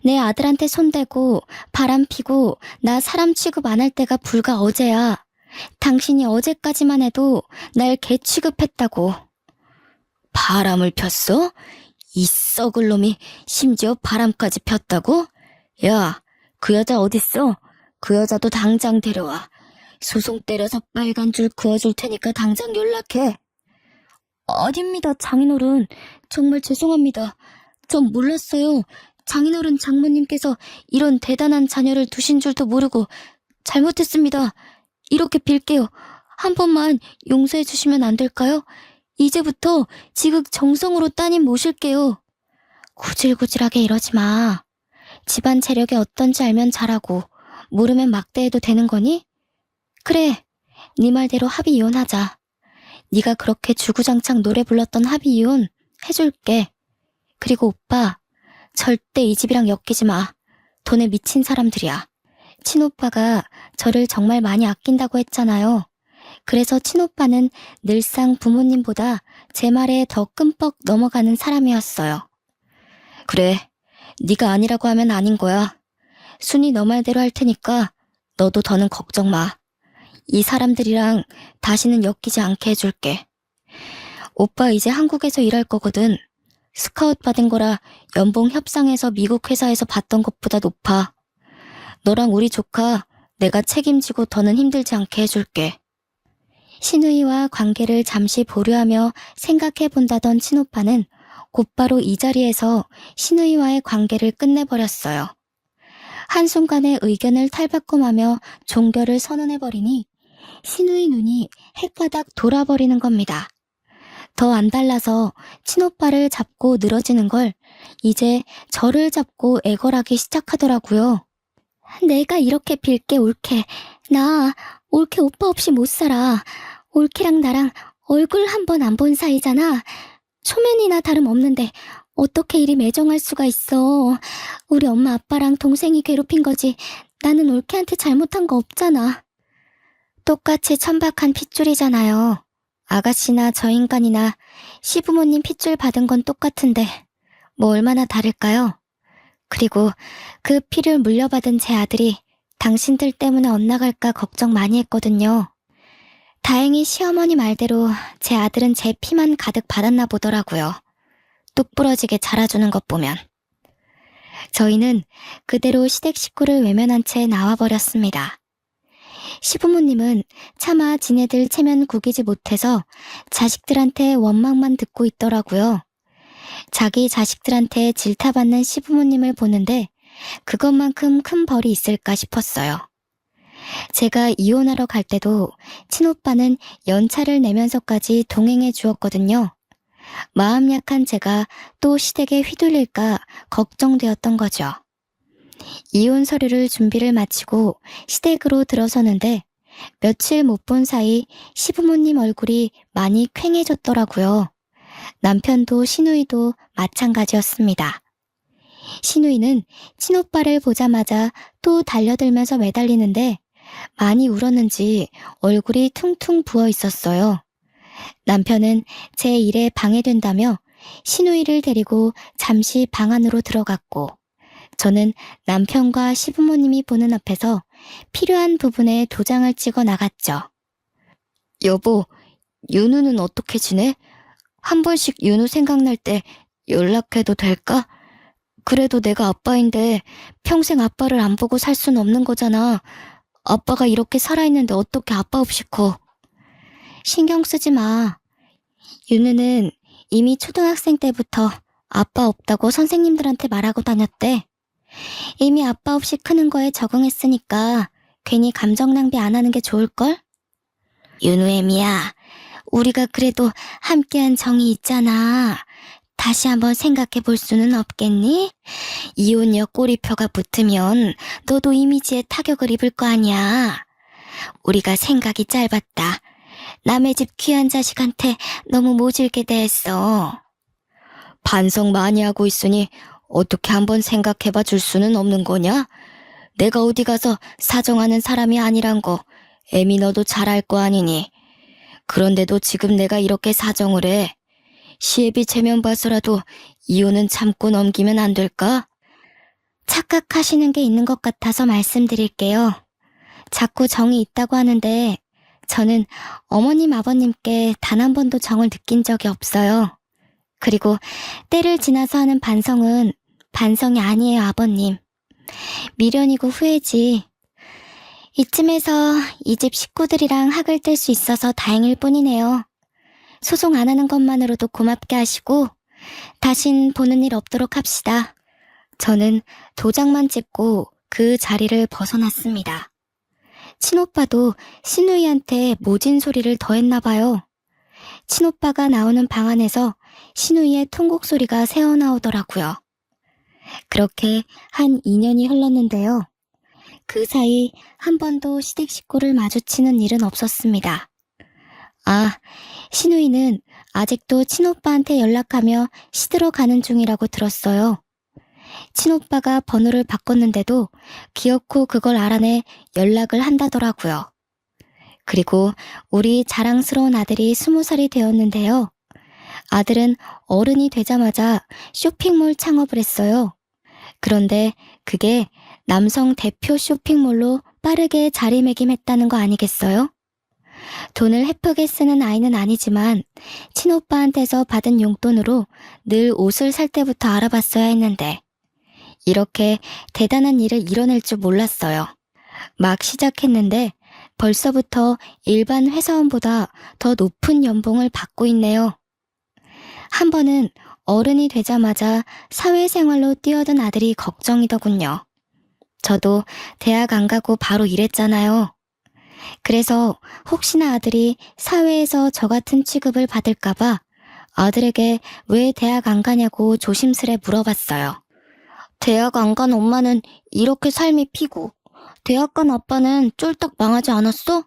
내 아들한테 손대고 바람 피고 나 사람 취급 안 할 때가 불과 어제야. 당신이 어제까지만 해도 날 개 취급했다고. 바람을 폈어? 이 썩을 놈이 심지어 바람까지 폈다고? 야, 그 여자 어딨어? 그 여자도 당장 데려와. 소송 때려서 빨간 줄 그어줄 테니까 당장 연락해. 아닙니다, 장인어른. 정말 죄송합니다. 전 몰랐어요. 장인어른 장모님께서 이런 대단한 자녀를 두신 줄도 모르고 잘못했습니다. 이렇게 빌게요. 한 번만 용서해 주시면 안 될까요? 이제부터 지극정성으로 따님 모실게요. 구질구질하게 이러지 마. 집안 재력이 어떤지 알면 잘하고 모르면 막대해도 되는 거니? 그래, 네 말대로 합의 이혼하자. 네가 그렇게 주구장창 노래 불렀던 합의 이혼 해줄게. 그리고 오빠, 절대 이 집이랑 엮이지 마. 돈에 미친 사람들이야. 친오빠가 저를 정말 많이 아낀다고 했잖아요. 그래서 친오빠는 늘상 부모님보다 제 말에 더 끔뻑 넘어가는 사람이었어요. 그래, 네가 아니라고 하면 아닌 거야. 순이 너 말대로 할 테니까 너도 더는 걱정 마. 이 사람들이랑 다시는 엮이지 않게 해줄게. 오빠 이제 한국에서 일할 거거든. 스카웃 받은 거라 연봉 협상에서 미국 회사에서 받던 것보다 높아. 너랑 우리 조카 내가 책임지고 더는 힘들지 않게 해줄게. 신우이와 관계를 잠시 보류하며 생각해본다던 친오빠는 곧바로 이 자리에서 신우이와의 관계를 끝내버렸어요. 한순간에 의견을 탈바꿈하며 종결을 선언해버리니 신우이 눈이 헷가닥 돌아버리는 겁니다. 더 안 달라서 친오빠를 잡고 늘어지는 걸 이제 저를 잡고 애걸하기 시작하더라고요. 내가 이렇게 빌게 올케. 나 올케 오빠 없이 못 살아. 올케랑 나랑 얼굴 한 번 안 본 사이잖아. 초면이나 다름없는데 어떻게 이리 매정할 수가 있어. 우리 엄마 아빠랑 동생이 괴롭힌 거지. 나는 올케한테 잘못한 거 없잖아. 똑같이 천박한 핏줄이잖아요. 아가씨나 저 인간이나 시부모님 핏줄 받은 건 똑같은데 뭐 얼마나 다를까요? 그리고 그 피를 물려받은 제 아들이 당신들 때문에 엇나갈까 걱정 많이 했거든요. 다행히 시어머니 말대로 제 아들은 제 피만 가득 받았나 보더라고요. 뚝 부러지게 자라주는 것 보면. 저희는 그대로 시댁 식구를 외면한 채 나와버렸습니다. 시부모님은 차마 지네들 체면 구기지 못해서 자식들한테 원망만 듣고 있더라고요. 자기 자식들한테 질타받는 시부모님을 보는데 그것만큼 큰 벌이 있을까 싶었어요. 제가 이혼하러 갈 때도 친오빠는 연차를 내면서까지 동행해 주었거든요. 마음 약한 제가 또 시댁에 휘둘릴까 걱정되었던 거죠. 이혼 서류를 준비를 마치고 시댁으로 들어서는데 며칠 못 본 사이 시부모님 얼굴이 많이 퀭해졌더라고요. 남편도 시누이도 마찬가지였습니다. 시누이는 친오빠를 보자마자 또 달려들면서 매달리는데 많이 울었는지 얼굴이 퉁퉁 부어 있었어요. 남편은 제 일에 방해된다며 시누이를 데리고 잠시 방 안으로 들어갔고 저는 남편과 시부모님이 보는 앞에서 필요한 부분에 도장을 찍어 나갔죠. 여보, 윤우는 어떻게 지내? 한 번씩 윤우 생각날 때 연락해도 될까? 그래도 내가 아빠인데 평생 아빠를 안 보고 살 순 없는 거잖아. 아빠가 이렇게 살아있는데 어떻게 아빠 없이 커? 신경 쓰지 마. 윤우는 이미 초등학생 때부터 아빠 없다고 선생님들한테 말하고 다녔대. 이미 아빠 없이 크는 거에 적응했으니까 괜히 감정 낭비 안 하는 게 좋을걸? 윤우애미야, 우리가 그래도 함께한 정이 있잖아. 다시 한번 생각해 볼 수는 없겠니? 이혼녀 꼬리표가 붙으면 너도 이미지에 타격을 입을 거 아니야. 우리가 생각이 짧았다. 남의 집 귀한 자식한테 너무 모질게 대했어. 반성 많이 하고 있으니 어떻게 한번 생각해봐 줄 수는 없는 거냐? 내가 어디 가서 사정하는 사람이 아니란 거 애미 너도 잘 알 거 아니니. 그런데도 지금 내가 이렇게 사정을 해. 시애비 체면 봐서라도 이혼은 참고 넘기면 안 될까? 착각하시는 게 있는 것 같아서 말씀드릴게요. 자꾸 정이 있다고 하는데 저는 어머님 아버님께 단 한 번도 정을 느낀 적이 없어요. 그리고 때를 지나서 하는 반성은 반성이 아니에요, 아버님. 미련이고 후회지. 이쯤에서 이 집 식구들이랑 학을 뗄 수 있어서 다행일 뿐이네요. 소송 안 하는 것만으로도 고맙게 하시고 다신 보는 일 없도록 합시다. 저는 도장만 찍고 그 자리를 벗어났습니다. 친오빠도 시누이한테 모진 소리를 더했나 봐요. 친오빠가 나오는 방 안에서 시누이의 통곡 소리가 새어나오더라고요. 그렇게 한 2년이 흘렀는데요. 그 사이 한 번도 시댁 식구를 마주치는 일은 없었습니다. 아, 시누이는 아직도 친오빠한테 연락하며 시들어 가는 중이라고 들었어요. 친오빠가 번호를 바꿨는데도 기어코 그걸 알아내 연락을 한다더라고요. 그리고 우리 자랑스러운 아들이 20살이 되었는데요. 아들은 어른이 되자마자 쇼핑몰 창업을 했어요. 그런데 그게 남성 대표 쇼핑몰로 빠르게 자리매김했다는 거 아니겠어요? 돈을 헤프게 쓰는 아이는 아니지만 친오빠한테서 받은 용돈으로 늘 옷을 살 때부터 알아봤어야 했는데 이렇게 대단한 일을 이뤄낼 줄 몰랐어요. 막 시작했는데 벌써부터 일반 회사원보다 더 높은 연봉을 받고 있네요. 한 번은 어른이 되자마자 사회생활로 뛰어든 아들이 걱정이더군요. 저도 대학 안 가고 바로 일했잖아요. 그래서 혹시나 아들이 사회에서 저 같은 취급을 받을까봐 아들에게 왜 대학 안 가냐고 조심스레 물어봤어요. 대학 안 간 엄마는 이렇게 삶이 피고 대학 간 아빠는 쫄딱 망하지 않았어?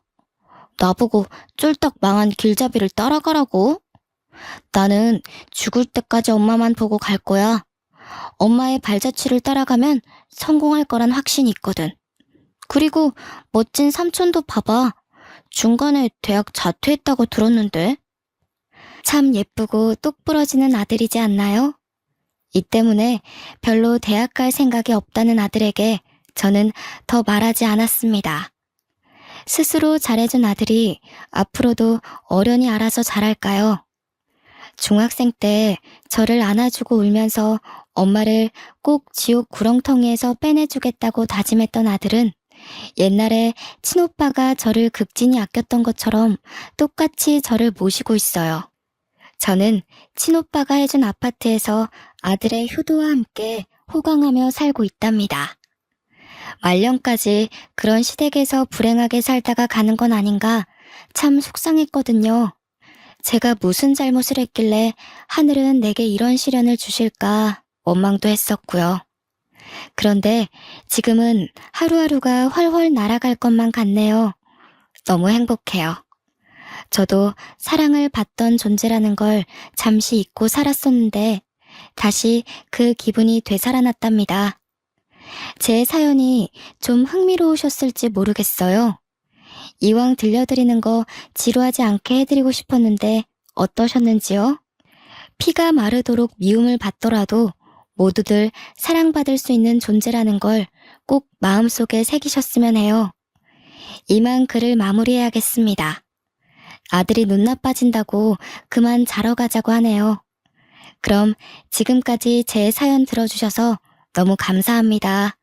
나보고 쫄딱 망한 길잡이를 따라가라고? 나는 죽을 때까지 엄마만 보고 갈 거야. 엄마의 발자취를 따라가면 성공할 거란 확신이 있거든. 그리고 멋진 삼촌도 봐봐. 중간에 대학 자퇴했다고 들었는데. 참 예쁘고 똑 부러지는 아들이지 않나요? 이 때문에 별로 대학 갈 생각이 없다는 아들에게 저는 더 말하지 않았습니다. 스스로 잘해준 아들이 앞으로도 어련히 알아서 잘할까요? 중학생 때 저를 안아주고 울면서 엄마를 꼭 지옥 구렁텅이에서 빼내주겠다고 다짐했던 아들은 옛날에 친오빠가 저를 극진히 아꼈던 것처럼 똑같이 저를 모시고 있어요. 저는 친오빠가 해준 아파트에서 아들의 효도와 함께 호강하며 살고 있답니다. 말년까지 그런 시댁에서 불행하게 살다가 가는 건 아닌가 참 속상했거든요. 제가 무슨 잘못을 했길래 하늘은 내게 이런 시련을 주실까 원망도 했었고요. 그런데 지금은 하루하루가 훨훨 날아갈 것만 같네요. 너무 행복해요. 저도 사랑을 받던 존재라는 걸 잠시 잊고 살았었는데 다시 그 기분이 되살아났답니다. 제 사연이 좀 흥미로우셨을지 모르겠어요. 이왕 들려드리는 거 지루하지 않게 해드리고 싶었는데 어떠셨는지요? 피가 마르도록 미움을 받더라도 모두들 사랑받을 수 있는 존재라는 걸 꼭 마음속에 새기셨으면 해요. 이만 글을 마무리해야겠습니다. 아들이 눈 나빠진다고 그만 자러 가자고 하네요. 그럼 지금까지 제 사연 들어주셔서 너무 감사합니다.